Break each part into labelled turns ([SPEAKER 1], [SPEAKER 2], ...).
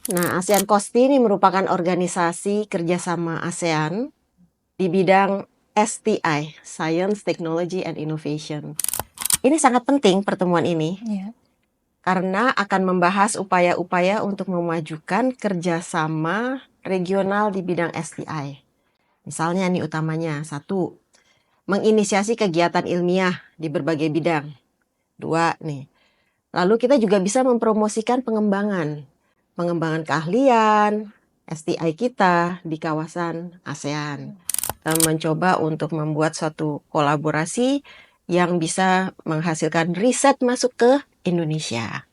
[SPEAKER 1] Nah, ASEAN COSTI ini merupakan organisasi kerjasama ASEAN di bidang STI, Science, Technology, and Innovation. Ini sangat penting pertemuan ini karena akan membahas upaya-upaya untuk memajukan kerjasama regional di bidang STI. Misalnya nih utamanya, 1, menginisiasi kegiatan ilmiah di berbagai bidang. 2 nih, lalu kita juga bisa mempromosikan pengembangan keahlian STI kita di kawasan ASEAN. Mencoba untuk membuat suatu kolaborasi yang bisa menghasilkan riset masuk ke Indonesia.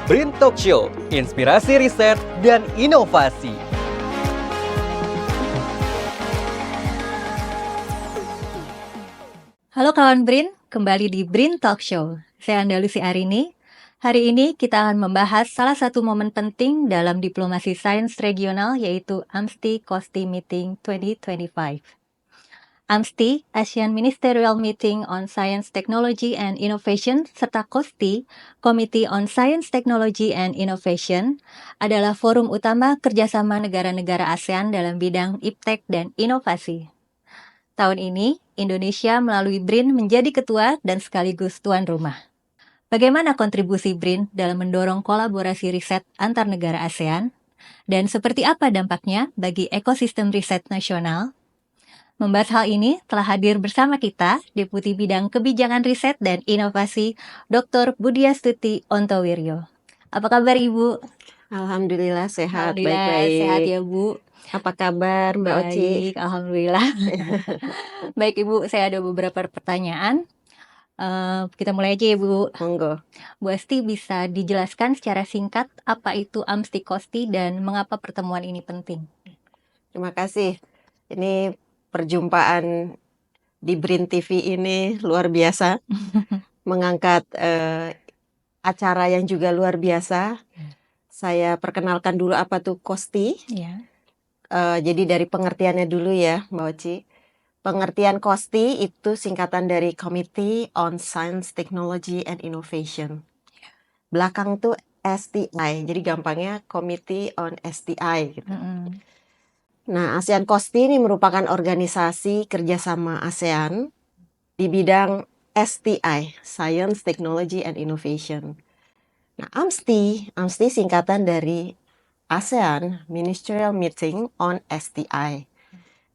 [SPEAKER 2] BRIN Talk Show, inspirasi riset dan inovasi.
[SPEAKER 3] Halo kawan BRIN, kembali di BRIN Talk Show. Saya Andalusi Arini. Hari ini kita akan membahas salah satu momen penting dalam diplomasi sains regional, yaitu AMSTI COSTI Meeting 2025. AMSTI, Asian Ministerial Meeting on Science, Technology, and Innovation, serta COSTI, Committee on Science, Technology, and Innovation, adalah forum utama kerjasama negara-negara ASEAN dalam bidang iptek dan inovasi. Tahun ini, Indonesia melalui BRIN menjadi ketua dan sekaligus tuan rumah. Bagaimana kontribusi BRIN dalam mendorong kolaborasi riset antar negara ASEAN? Dan seperti apa dampaknya bagi ekosistem riset nasional? Membahas hal ini telah hadir bersama kita Deputi Bidang Kebijakan Riset dan Inovasi Dr. Budiastuti Ontowiryo. Apa kabar Ibu?
[SPEAKER 1] Alhamdulillah sehat,
[SPEAKER 3] Alhamdulillah
[SPEAKER 1] baik-baik.
[SPEAKER 3] sehat ya Bu.
[SPEAKER 1] Apa kabar Mbak Oci?
[SPEAKER 3] Baik, alhamdulillah. Baik Ibu, saya ada beberapa pertanyaan. Kita mulai aja ya Bu.
[SPEAKER 1] Monggo.
[SPEAKER 3] Bu Asti bisa dijelaskan secara singkat apa itu AMSTI COSTI dan mengapa pertemuan ini penting?
[SPEAKER 1] Terima kasih. Ini perjumpaan di BRIN TV ini luar biasa. Mengangkat acara yang juga luar biasa. Saya perkenalkan dulu apa tuh COSTI.
[SPEAKER 3] Ya.
[SPEAKER 1] Jadi dari pengertiannya dulu ya Mbak Oci. Pengertian COSTI itu singkatan dari Committee on Science, Technology, and Innovation. Belakang tuh STI, jadi gampangnya Committee on STI gitu. Nah, ASEAN COSTI ini merupakan organisasi kerjasama ASEAN di bidang STI, Science, Technology, and Innovation. Nah, AMSTI singkatan dari ASEAN Ministerial Meeting on STI.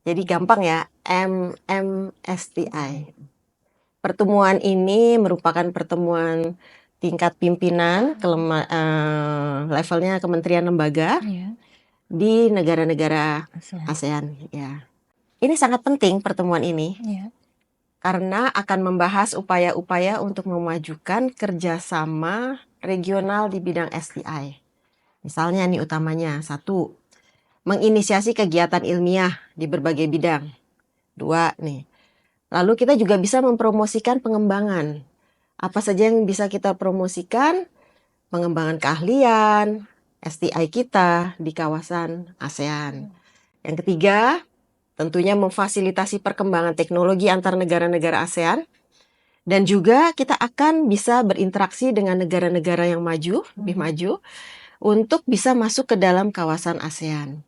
[SPEAKER 1] Jadi gampang ya, MMSTI. Pertemuan ini merupakan pertemuan tingkat pimpinan levelnya kementerian lembaga di negara-negara ASEAN. Ya. Ini sangat penting pertemuan ini karena akan membahas upaya-upaya untuk memajukan kerjasama regional di bidang STI. Misalnya nih utamanya, 1, menginisiasi kegiatan ilmiah di berbagai bidang. 2 nih, lalu kita juga bisa mempromosikan pengembangan. Apa saja yang bisa kita promosikan? Pengembangan keahlian STI kita di kawasan ASEAN. Yang ketiga, tentunya memfasilitasi perkembangan teknologi antar negara-negara ASEAN. Dan juga kita akan bisa berinteraksi dengan negara-negara yang maju, lebih maju, untuk bisa masuk ke dalam kawasan ASEAN.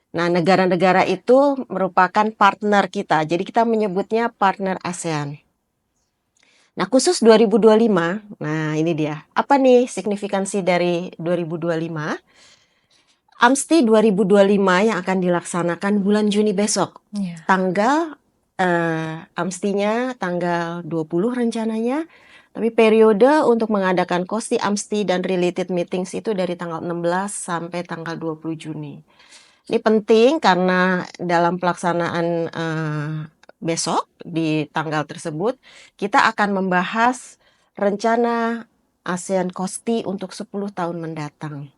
[SPEAKER 1] Nah, negara-negara itu merupakan partner kita. Jadi kita menyebutnya partner ASEAN. Nah, khusus 2025, nah ini dia. Apa nih signifikansi dari 2025? AMSTI 2025 yang akan dilaksanakan bulan Juni besok. Tanggal AMSTI-nya tanggal 20 rencananya. Tapi periode untuk mengadakan COSTI, AMSTI, dan related meetings itu dari tanggal 16 sampai tanggal 20 Juni. Ini penting karena dalam pelaksanaan besok di tanggal tersebut, kita akan membahas rencana ASEAN COSTI untuk 10 tahun mendatang.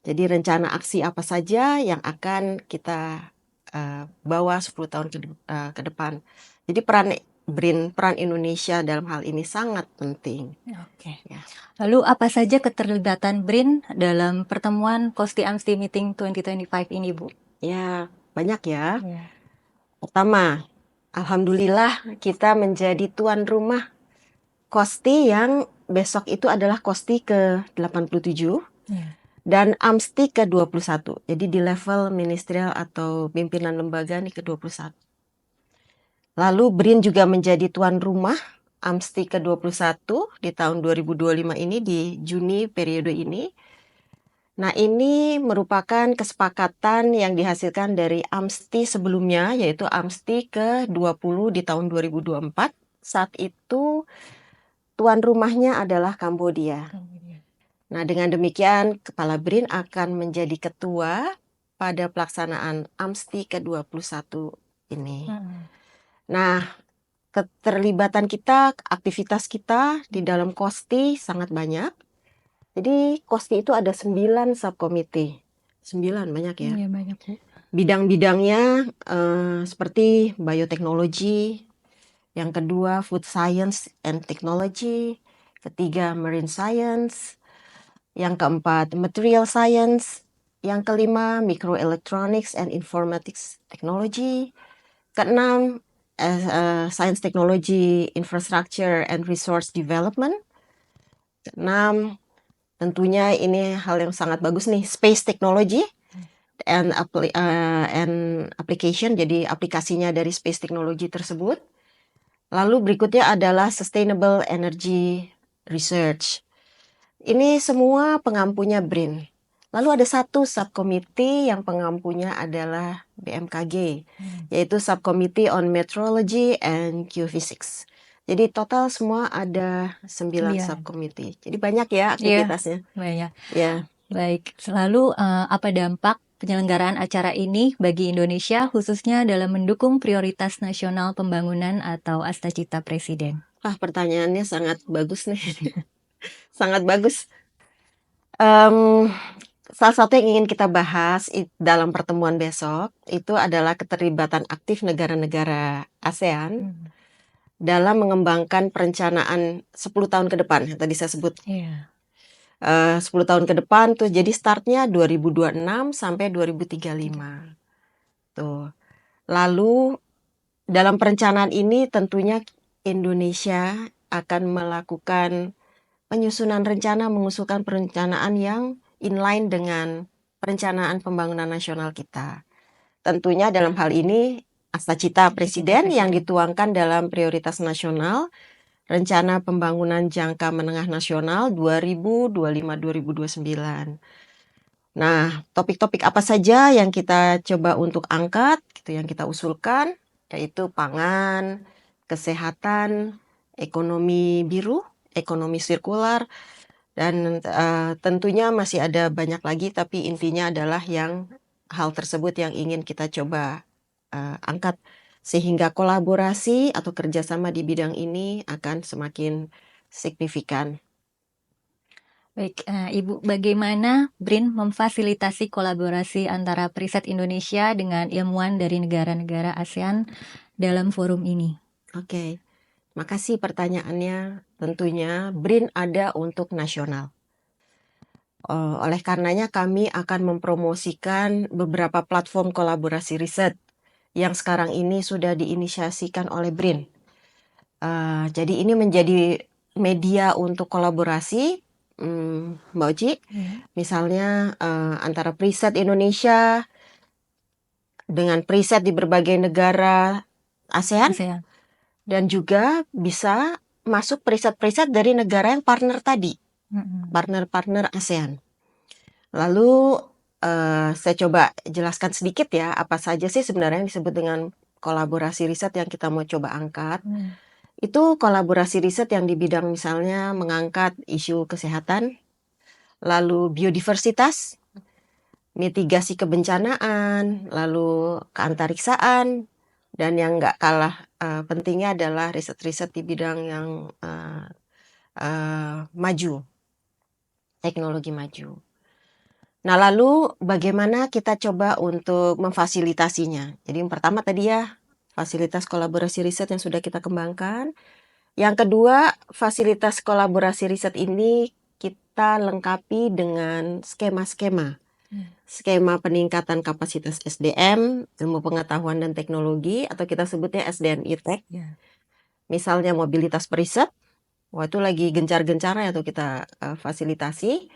[SPEAKER 1] Jadi rencana aksi apa saja yang akan kita bawa 10 tahun ke depan. Jadi peran Indonesia dalam hal ini sangat penting.
[SPEAKER 3] Oke.
[SPEAKER 1] Ya.
[SPEAKER 3] Lalu apa saja keterlibatan BRIN dalam pertemuan COSTI AMSTI Meeting 2025 ini, Bu?
[SPEAKER 1] Ya, banyak ya.
[SPEAKER 3] Iya.
[SPEAKER 1] Pertama, alhamdulillah kita menjadi tuan rumah KOSTI yang besok itu adalah KOSTI ke-87
[SPEAKER 3] Iya.
[SPEAKER 1] dan AMSTI ke-21. Jadi di level ministerial atau pimpinan lembaga nih ke-21. Lalu BRIN juga menjadi tuan rumah AMSTI ke-21 di tahun 2025 ini, di Juni periode ini. Nah, ini merupakan kesepakatan yang dihasilkan dari AMSTI sebelumnya, yaitu AMSTI ke-20 di tahun 2024. Saat itu tuan rumahnya adalah Kambodia. Nah, dengan demikian Kepala BRIN akan menjadi ketua pada pelaksanaan AMSTI ke-21 ini. Nah, keterlibatan kita, aktivitas kita di dalam KOSTI sangat banyak. Jadi KOSTI itu ada 9 subkomite. 9, banyak ya.
[SPEAKER 3] Iya, banyak, Bu.
[SPEAKER 1] Bidang-bidangnya seperti bioteknologi, yang kedua food science and technology, ketiga marine science, yang keempat material science, yang kelima microelectronics and informatics technology, keenam science technology infrastructure and resource development, keenam tentunya ini hal yang sangat bagus nih, space technology and application, jadi aplikasinya dari space technology tersebut. Lalu berikutnya adalah sustainable energy research. Ini semua pengampunya BRIN. Lalu ada satu subkomite yang pengampunya adalah BMKG, yaitu Subcommittee on Meteorology and Geophysics. Jadi total semua ada 9 subkomite. Jadi banyak ya aktivitasnya.
[SPEAKER 3] Banyak.
[SPEAKER 1] Ya.
[SPEAKER 3] Baik, selalu apa dampak penyelenggaraan acara ini bagi Indonesia khususnya dalam mendukung prioritas nasional pembangunan atau Astacita Presiden?
[SPEAKER 1] Pertanyaannya sangat bagus nih. Sangat bagus. Salah satu yang ingin kita bahas dalam pertemuan besok itu adalah keterlibatan aktif negara-negara ASEAN dalam mengembangkan perencanaan 10 tahun ke depan yang tadi saya sebut. 10 tahun ke depan tuh, jadi startnya 2026 sampai 2035. Tuh. Lalu dalam perencanaan ini tentunya Indonesia akan melakukan penyusunan rencana, mengusulkan perencanaan yang inline dengan perencanaan pembangunan nasional kita. Tentunya dalam hal ini Astacita Presiden yang dituangkan dalam prioritas nasional Rencana Pembangunan Jangka Menengah Nasional 2025-2029. Nah, topik-topik apa saja yang kita coba untuk angkat, gitu, yang kita usulkan, yaitu pangan, kesehatan, ekonomi biru, ekonomi sirkular, dan tentunya masih ada banyak lagi, tapi intinya adalah hal tersebut yang ingin kita coba angkat, sehingga kolaborasi atau kerjasama di bidang ini akan semakin signifikan.
[SPEAKER 3] Baik, Ibu, bagaimana BRIN memfasilitasi kolaborasi antara Periset Indonesia dengan ilmuwan dari negara-negara ASEAN dalam forum ini?
[SPEAKER 1] Oke, makasih pertanyaannya. Tentunya BRIN ada untuk nasional. Oleh karenanya kami akan mempromosikan beberapa platform kolaborasi riset yang sekarang ini sudah diinisiasikan oleh BRIN. Jadi ini menjadi media untuk kolaborasi, Mbak Oci. Misalnya antara Periset Indonesia dengan periset di berbagai negara ASEAN. Dan juga bisa masuk periset-periset dari negara yang partner tadi, partner-partner ASEAN. Lalu saya coba jelaskan sedikit ya, apa saja sih sebenarnya yang disebut dengan kolaborasi riset yang kita mau coba angkat. Itu kolaborasi riset yang di bidang misalnya mengangkat isu kesehatan, lalu biodiversitas, mitigasi kebencanaan, lalu keantariksaan, dan yang nggak kalah pentingnya adalah riset-riset di bidang yang maju, teknologi maju. Nah, lalu bagaimana kita coba untuk memfasilitasinya? Jadi yang pertama tadi ya, fasilitas kolaborasi riset yang sudah kita kembangkan. Yang kedua, fasilitas kolaborasi riset ini kita lengkapi dengan skema-skema. skema peningkatan kapasitas SDM, ilmu pengetahuan dan teknologi, atau kita sebutnya SDM ITEK. Misalnya mobilitas periset, wah itu lagi gencar-gencarnya tuh kita fasilitasi.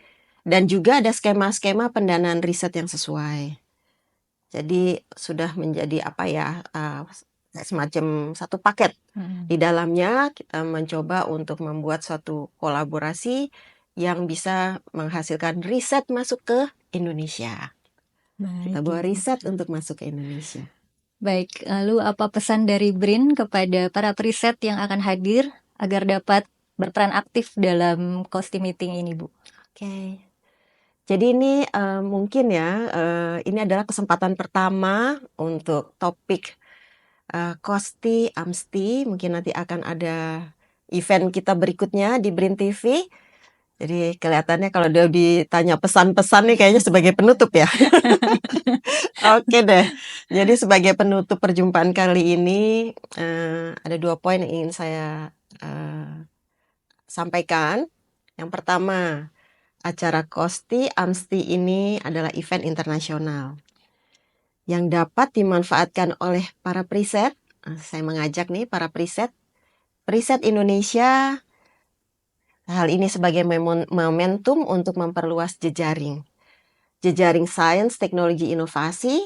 [SPEAKER 1] Dan juga ada skema-skema pendanaan riset yang sesuai. Jadi sudah menjadi semacam satu paket. Di dalamnya kita mencoba untuk membuat suatu kolaborasi yang bisa menghasilkan riset masuk ke Indonesia. Kita bawa riset untuk masuk ke Indonesia.
[SPEAKER 3] Baik, lalu apa pesan dari BRIN kepada para periset yang akan hadir agar dapat berperan aktif dalam Kosti Meeting ini, Bu?
[SPEAKER 1] Oke. Jadi ini mungkin ya, ini adalah kesempatan pertama untuk topik Kosti, Amsti. Mungkin nanti akan ada event kita berikutnya di BRIN TV. Jadi kelihatannya kalau dia ditanya pesan-pesan nih kayaknya sebagai penutup ya. Oke deh. Jadi sebagai penutup perjumpaan kali ini ada 2 poin yang ingin saya sampaikan. Yang pertama, acara Kosti Amsti ini adalah event internasional yang dapat dimanfaatkan oleh para periset. Saya mengajak nih para periset Indonesia, hal ini sebagai momentum untuk memperluas jejaring sains, teknologi, inovasi,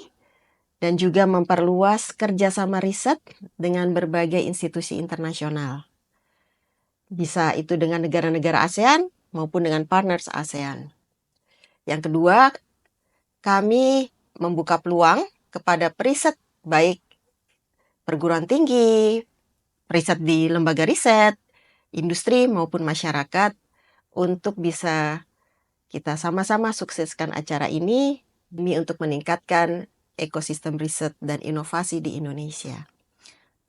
[SPEAKER 1] dan juga memperluas kerjasama riset dengan berbagai institusi internasional. Bisa itu dengan negara-negara ASEAN maupun dengan partners ASEAN. Yang kedua, kami membuka peluang kepada periset baik perguruan tinggi, periset di lembaga riset, industri maupun masyarakat untuk bisa kita sama-sama sukseskan acara ini demi untuk meningkatkan ekosistem riset dan inovasi di Indonesia.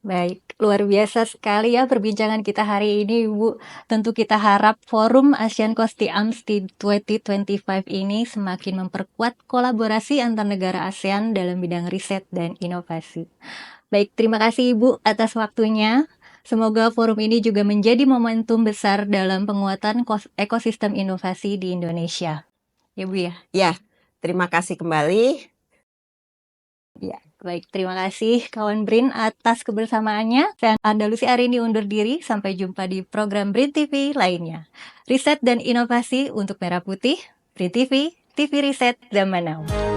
[SPEAKER 3] Baik, luar biasa sekali ya perbincangan kita hari ini, Bu. Tentu kita harap Forum ASEAN Kosti Amsti 2025 ini semakin memperkuat kolaborasi antar negara ASEAN dalam bidang riset dan inovasi. Baik, terima kasih Ibu atas waktunya. Semoga forum ini juga menjadi momentum besar dalam penguatan ekosistem inovasi di Indonesia. Ya Bu ya?
[SPEAKER 1] Ya, terima kasih kembali.
[SPEAKER 3] Ya, baik. Terima kasih kawan BRIN atas kebersamaannya. Saya Andalusi Arini undur diri. Sampai jumpa di program BRIN TV lainnya. Riset dan inovasi untuk Merah Putih, BRIN TV, TV Riset Zaman Now.